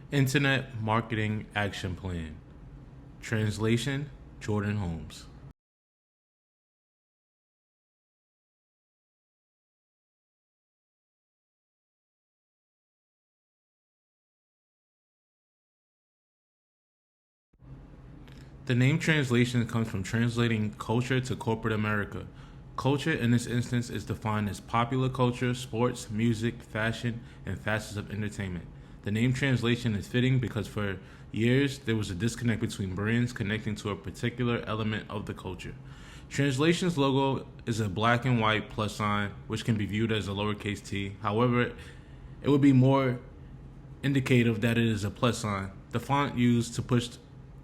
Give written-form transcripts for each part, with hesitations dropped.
Internet Marketing Action Plan. Translation, Jordan Holmes. The name translation comes from translating culture to corporate America. Culture in this instance is defined as popular culture, sports, music, fashion, and facets of entertainment. The name translation is fitting because for years there was a disconnect between brands connecting to a particular element of the culture. Translation's logo is a black and white plus sign, which can be viewed as a lowercase t. However, it would be more indicative that it is a plus sign. The font used to push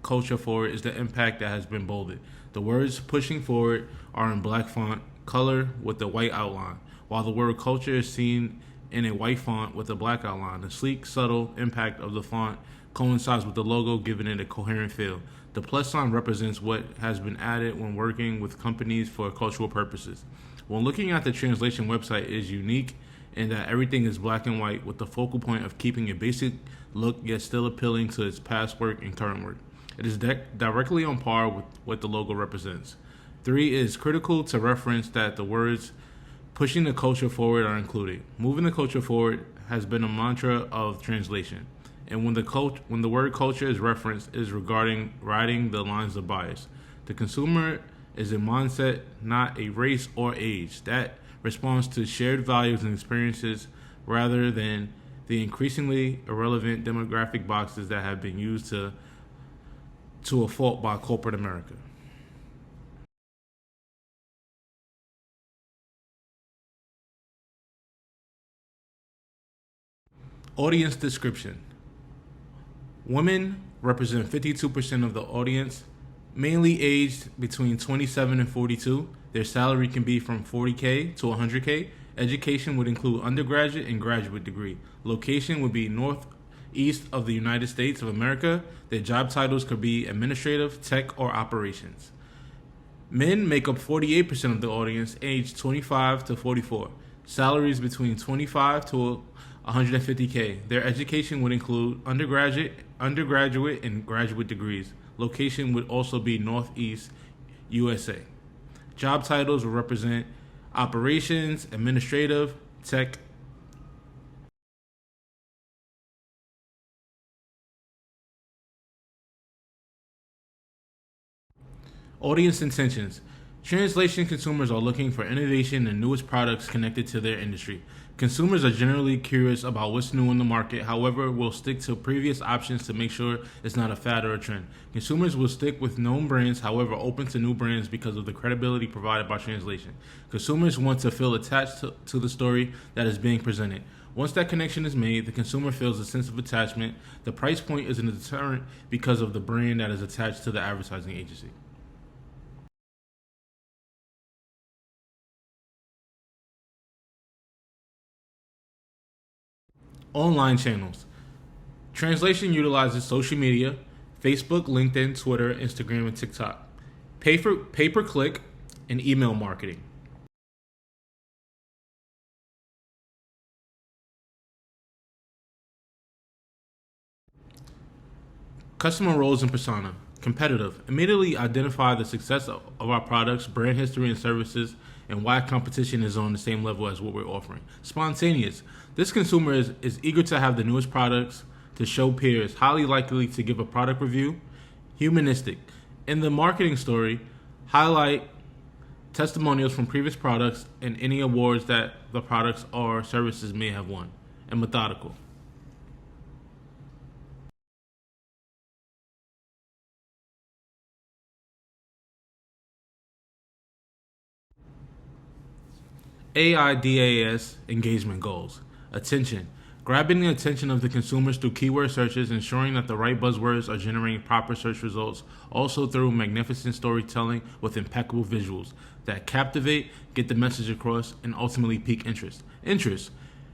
culture forward is the impact that has been bolded. The words pushing forward are in black font color with a white outline, while the word culture is seen in a white font with a black outline. The sleek, subtle impact of the font coincides with the logo, giving it a coherent feel. The plus sign represents what has been added when working with companies for cultural purposes. When looking at the translation website, it is unique in that everything is black and white with the focal point of keeping a basic look yet still appealing to its past work and current work. It is directly on par with what the logo represents. 3 is critical to reference that the words pushing the culture forward are included. Moving the culture forward has been a mantra of translation. And when the word culture is referenced, it is regarding riding the lines of bias. The consumer is a mindset, not a race or age, that responds to shared values and experiences rather than the increasingly irrelevant demographic boxes that have been used to a fault by corporate America. Audience description. Women represent 52% of the audience, mainly aged between 27 and 42. Their salary can be from 40K to 100K. Education would include undergraduate and graduate degree. Location would be northeast of the United States of America. Their job titles could be administrative, tech, or operations. Men make up 48% of the audience, aged 25 to 44. Salaries between 25 to 150K. Their education would include undergraduate, and graduate degrees. Location would also be Northeast USA. Job titles will represent operations, administrative, tech. Audience intentions. Translation consumers are looking for innovation and newest products connected to their industry. Consumers are generally curious about what's new in the market, however, will stick to previous options to make sure it's not a fad or a trend. Consumers will stick with known brands, however, open to new brands because of the credibility provided by translation. Consumers want to feel attached to the story that is being presented. Once that connection is made, the consumer feels a sense of attachment. The price point isn't a deterrent because of the brand that is attached to the advertising agency. Online channels. Translation utilizes social media, Facebook, LinkedIn, Twitter, Instagram, and TikTok. Pay-per-click and email marketing. Customer roles and persona. Competitive. Immediately identify the success of our products, brand history, and services, and why competition is on the same level as what we're offering. Spontaneous. This consumer is eager to have the newest products to show peers, highly likely to give a product review. Humanistic. In the marketing story, highlight testimonials from previous products and any awards that the products or services may have won. And methodical. AIDS engagement goals. Attention. Grabbing the attention of the consumers through keyword searches, ensuring that the right buzzwords are generating proper search results, also through magnificent storytelling with impeccable visuals that captivate, get the message across, and ultimately pique interest. Interest.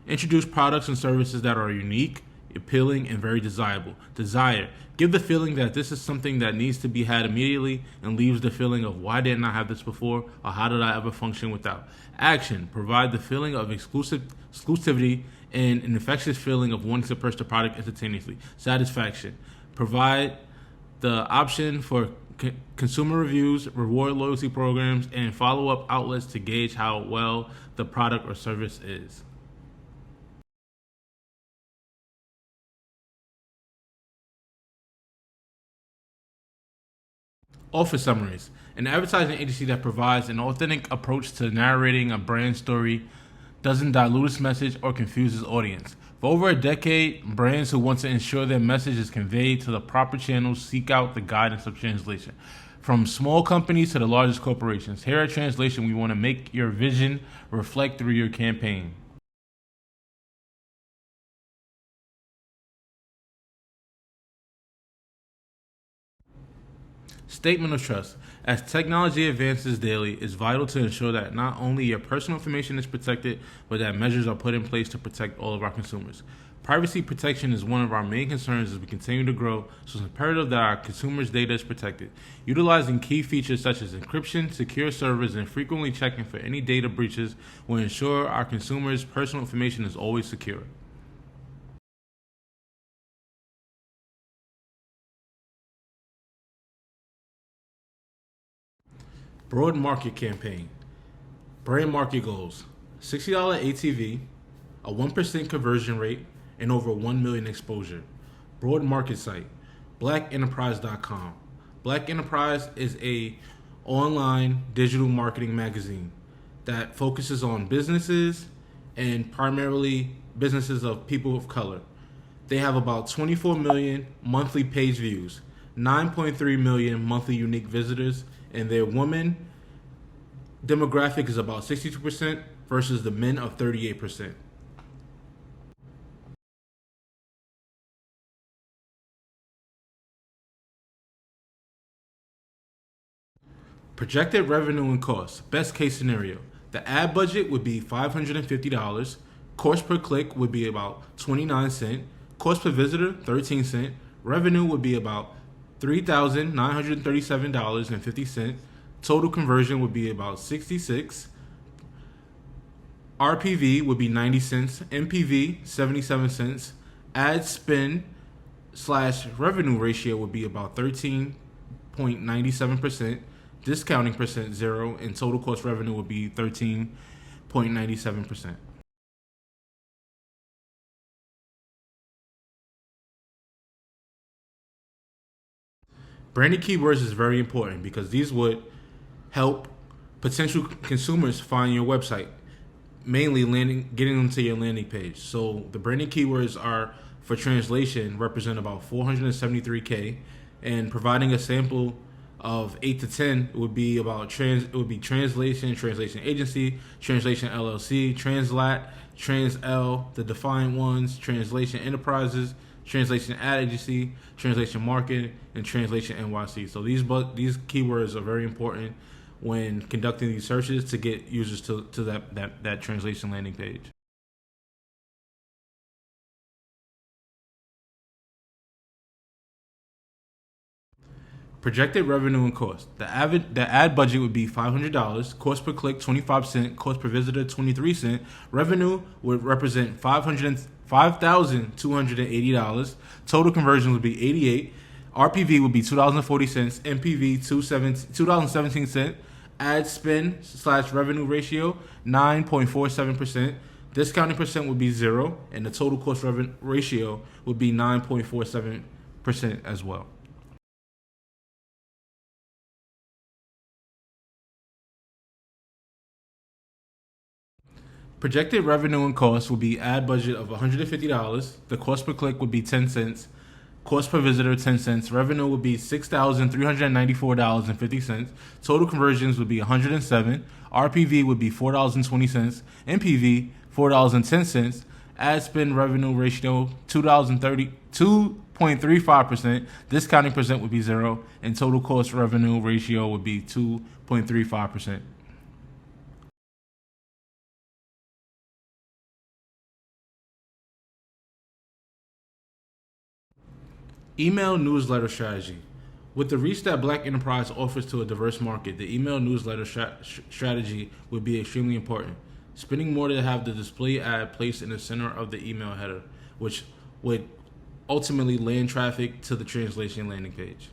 Introduce products and services that are unique, appealing, and very desirable. Desire. Give the feeling that this is something that needs to be had immediately and leaves the feeling of why didn't I have this before or how did I ever function without. Action. Provide the feeling of exclusivity and an infectious feeling of wanting to purchase the product instantaneously. Satisfaction. Provide the option for consumer reviews, reward loyalty programs, and follow-up outlets to gauge how well the product or service is. Offer summaries. An advertising agency that provides an authentic approach to narrating a brand story, doesn't dilute its message or confuse its audience. For over a decade, brands who want to ensure their message is conveyed to the proper channels seek out the guidance of translation. From small companies to the largest corporations, here at Translation, we want to make your vision reflect through your campaign. Statement of trust. As technology advances daily, it's vital to ensure that not only your personal information is protected, but that measures are put in place to protect all of our consumers. Privacy protection is one of our main concerns as we continue to grow, so it's imperative that our consumers' data is protected. Utilizing key features such as encryption, secure servers, and frequently checking for any data breaches will ensure our consumers' personal information is always secure. Broad market campaign. Brand market goals: $60 ATV, a 1% conversion rate, and over 1 million exposure. Broad market site: blackenterprise.com. Black Enterprise is a online digital marketing magazine that focuses on businesses and primarily businesses of people of color. They have about 24 million monthly page views, 9.3 million monthly unique visitors, and their women demographic is about 62% versus the men of 38%. Projected revenue and cost. Best case scenario. The ad budget would be $550. Cost per click would be about 29 cents. Cost per visitor, 13 cents. Revenue would be about $3,937.50. Total conversion would be about 66. RPV would be 90 cents. MPV, 77 cents. Ad spend slash revenue ratio would be about 13.97%. Discounting percent 0, and total cost revenue would be 13.97%. Branded keywords is very important because these would help potential consumers find your website, mainly getting them to your landing page. So the branded keywords are, for translation, represent about 473K, and providing a sample of 8 to 10 would be about translation, translation agency, translation LLC, translat, transl, the defined ones, translation enterprises, translation ad agency, translation market, and translation NYC. So these keywords are very important when conducting these searches to get users to that translation landing page. Projected revenue and cost. The ad budget would be $500. Cost per click, 25 cents. Cost per visitor, 23 cents. Revenue would represent $5,280. Total conversion would be 88. RPV would be $2,040. MPV, $2,017. Ad spend slash revenue ratio, 9.47%. Discounting percent would be 0. And the total cost revenue ratio would be 9.47% as well. Projected revenue and cost will be ad budget of $150. The cost per click would be 10 cents. Cost per visitor, 10 cents. Revenue would be $6,394.50. Total conversions would be 107. RPV would be $4.20. MPV, $4.10. Ad spend revenue ratio, 2.35%. Discounting percent would be 0. And total cost revenue ratio would be 2.35%. Email newsletter strategy. With the reach that Black Enterprise offers to a diverse market, the email newsletter strategy would be extremely important. spending more to have the display ad placed in the center of the email header, which would ultimately land traffic to the translation landing page.